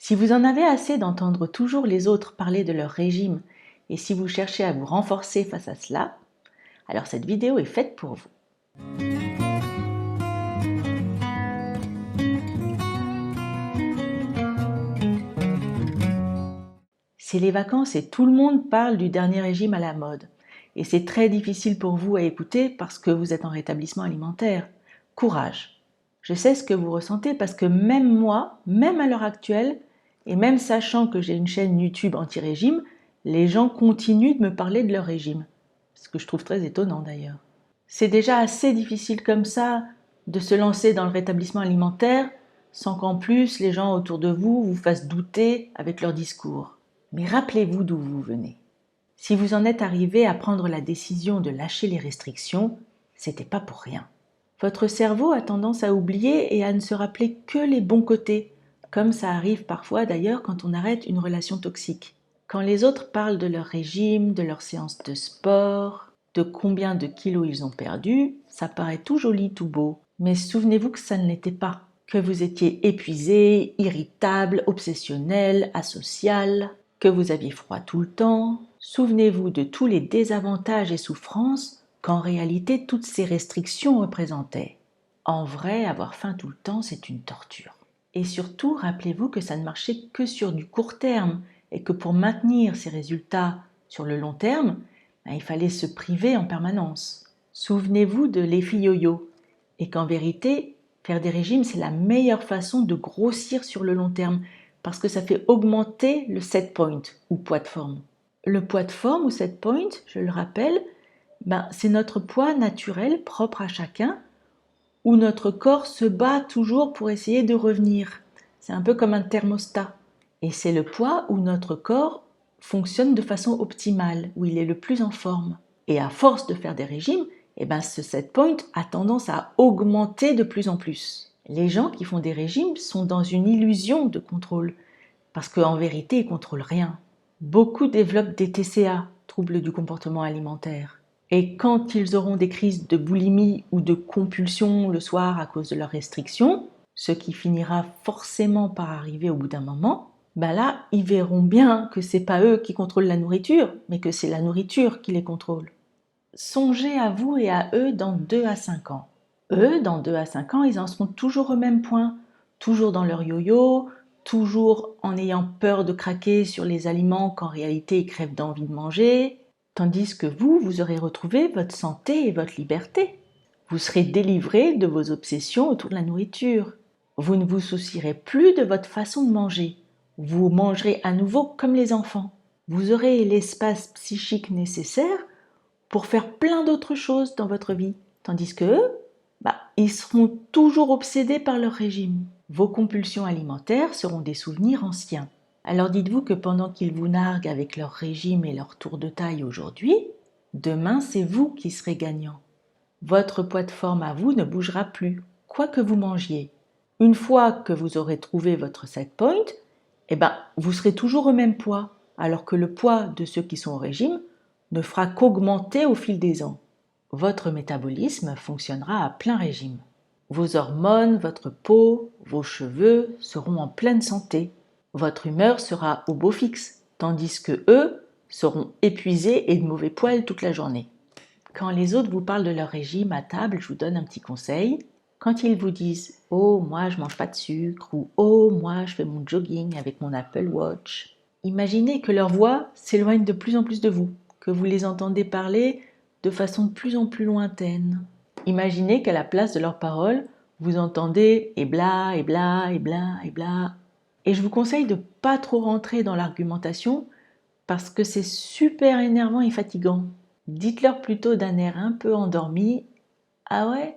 Si vous en avez assez d'entendre toujours les autres parler de leur régime et si vous cherchez à vous renforcer face à cela, alors cette vidéo est faite pour vous. C'est les vacances et tout le monde parle du dernier régime à la mode. Et c'est très difficile pour vous à écouter parce que vous êtes en rétablissement alimentaire. Courage! Je sais ce que vous ressentez parce que même moi, même à l'heure actuelle, et même sachant que j'ai une chaîne YouTube anti-régime, les gens continuent de me parler de leur régime. Ce que je trouve très étonnant d'ailleurs. C'est déjà assez difficile comme ça de se lancer dans le rétablissement alimentaire sans qu'en plus les gens autour de vous vous fassent douter avec leur discours. Mais rappelez-vous d'où vous venez. Si vous en êtes arrivé à prendre la décision de lâcher les restrictions, c'était pas pour rien. Votre cerveau a tendance à oublier et à ne se rappeler que les bons côtés, comme ça arrive parfois d'ailleurs quand on arrête une relation toxique. Quand les autres parlent de leur régime, de leurs séances de sport, de combien de kilos ils ont perdu, ça paraît tout joli, tout beau. Mais souvenez-vous que ça ne l'était pas, que vous étiez épuisé, irritable, obsessionnel, asocial, que vous aviez froid tout le temps. Souvenez-vous de tous les désavantages et souffrances qu'en réalité toutes ces restrictions représentaient. En vrai, avoir faim tout le temps, c'est une torture. Et surtout, rappelez-vous que ça ne marchait que sur du court terme et que pour maintenir ces résultats sur le long terme, il fallait se priver en permanence. Souvenez-vous de l'effet yo-yo et qu'en vérité, faire des régimes, c'est la meilleure façon de grossir sur le long terme parce que ça fait augmenter le set point ou poids de forme. Le poids de forme ou set point, je le rappelle, c'est notre poids naturel propre à chacun où notre corps se bat toujours pour essayer de revenir. C'est un peu comme un thermostat. Et c'est le poids où notre corps fonctionne de façon optimale, où il est le plus en forme. Et à force de faire des régimes, ce set point a tendance à augmenter de plus en plus. Les gens qui font des régimes sont dans une illusion de contrôle, parce qu'en vérité, ils ne contrôlent rien. Beaucoup développent des TCA, troubles du comportement alimentaire. Et quand ils auront des crises de boulimie ou de compulsion le soir à cause de leurs restrictions, ce qui finira forcément par arriver au bout d'un moment, là, ils verront bien que c'est pas eux qui contrôlent la nourriture, mais que c'est la nourriture qui les contrôle. Songez à vous et à eux dans 2 à 5 ans. Eux, dans 2 à 5 ans, ils en seront toujours au même point, toujours dans leur yo-yo, toujours en ayant peur de craquer sur les aliments qu'en réalité ils crèvent d'envie de manger, tandis que vous aurez retrouvé votre santé et votre liberté. Vous serez délivré de vos obsessions autour de la nourriture. Vous ne vous soucierez plus de votre façon de manger. Vous mangerez à nouveau comme les enfants. Vous aurez l'espace psychique nécessaire pour faire plein d'autres choses dans votre vie, tandis que eux, ils seront toujours obsédés par leur régime. Vos compulsions alimentaires seront des souvenirs anciens. Alors dites-vous que pendant qu'ils vous narguent avec leur régime et leur tour de taille aujourd'hui, demain c'est vous qui serez gagnant. Votre poids de forme à vous ne bougera plus, quoi que vous mangiez. Une fois que vous aurez trouvé votre set point, vous serez toujours au même poids, alors que le poids de ceux qui sont au régime ne fera qu'augmenter au fil des ans. Votre métabolisme fonctionnera à plein régime. Vos hormones, votre peau, vos cheveux seront en pleine santé. Votre humeur sera au beau fixe, tandis que eux seront épuisés et de mauvais poils toute la journée. Quand les autres vous parlent de leur régime à table, je vous donne un petit conseil. Quand ils vous disent « Oh, moi je mange pas de sucre » ou « Oh, moi je fais mon jogging avec mon Apple Watch », imaginez que leur voix s'éloigne de plus en plus de vous, que vous les entendez parler de façon de plus en plus lointaine. Imaginez qu'à la place de leurs paroles, vous entendez « et bla, et bla, et bla, et bla ». Et je vous conseille de ne pas trop rentrer dans l'argumentation parce que c'est super énervant et fatigant. Dites-leur plutôt d'un air un peu endormi « Ah ouais ?»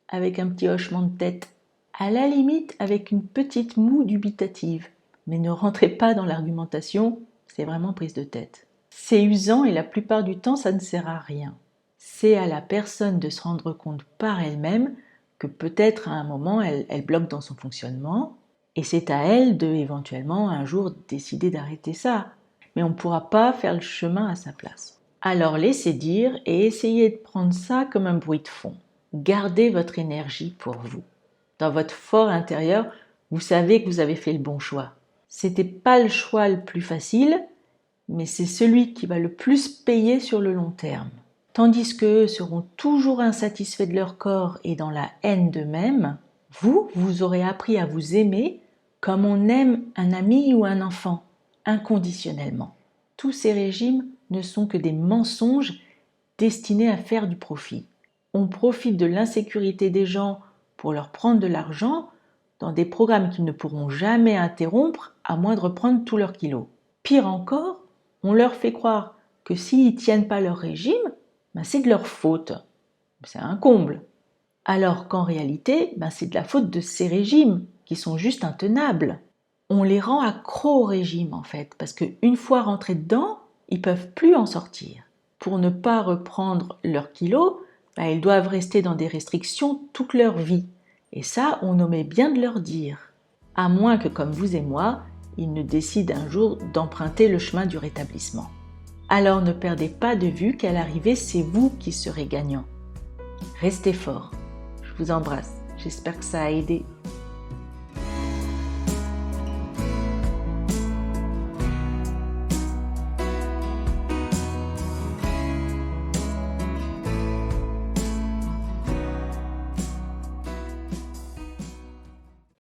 avec un petit hochement de tête. À la limite avec une petite moue dubitative. Mais ne rentrez pas dans l'argumentation, c'est vraiment prise de tête. C'est usant et la plupart du temps ça ne sert à rien. C'est à la personne de se rendre compte par elle-même que peut-être à un moment elle bloque dans son fonctionnement et c'est à elle de éventuellement un jour décider d'arrêter ça. Mais on ne pourra pas faire le chemin à sa place. Alors laissez dire et essayez de prendre ça comme un bruit de fond. Gardez votre énergie pour vous. Dans votre fort intérieur, vous savez que vous avez fait le bon choix. C'était pas le choix le plus facile, mais c'est celui qui va le plus payer sur le long terme. Tandis qu'eux seront toujours insatisfaits de leur corps et dans la haine d'eux-mêmes, vous aurez appris à vous aimer comme on aime un ami ou un enfant, inconditionnellement. Tous ces régimes ne sont que des mensonges destinés à faire du profit. On profite de l'insécurité des gens pour leur prendre de l'argent dans des programmes qu'ils ne pourront jamais interrompre à moins de reprendre tous leurs kilos. Pire encore, on leur fait croire que s'ils ne tiennent pas leur régime, c'est de leur faute. C'est un comble. Alors qu'en réalité, c'est de la faute de ces régimes qui sont juste intenables. On les rend accros au régime en fait, parce qu'une fois rentrés dedans, ils ne peuvent plus en sortir. Pour ne pas reprendre leurs kilos, ils doivent rester dans des restrictions toute leur vie. Et ça, on omet bien de leur dire. À moins que, comme vous et moi, ils ne décident un jour d'emprunter le chemin du rétablissement. Alors ne perdez pas de vue qu'à l'arrivée, c'est vous qui serez gagnant. Restez fort. Je vous embrasse. J'espère que ça a aidé.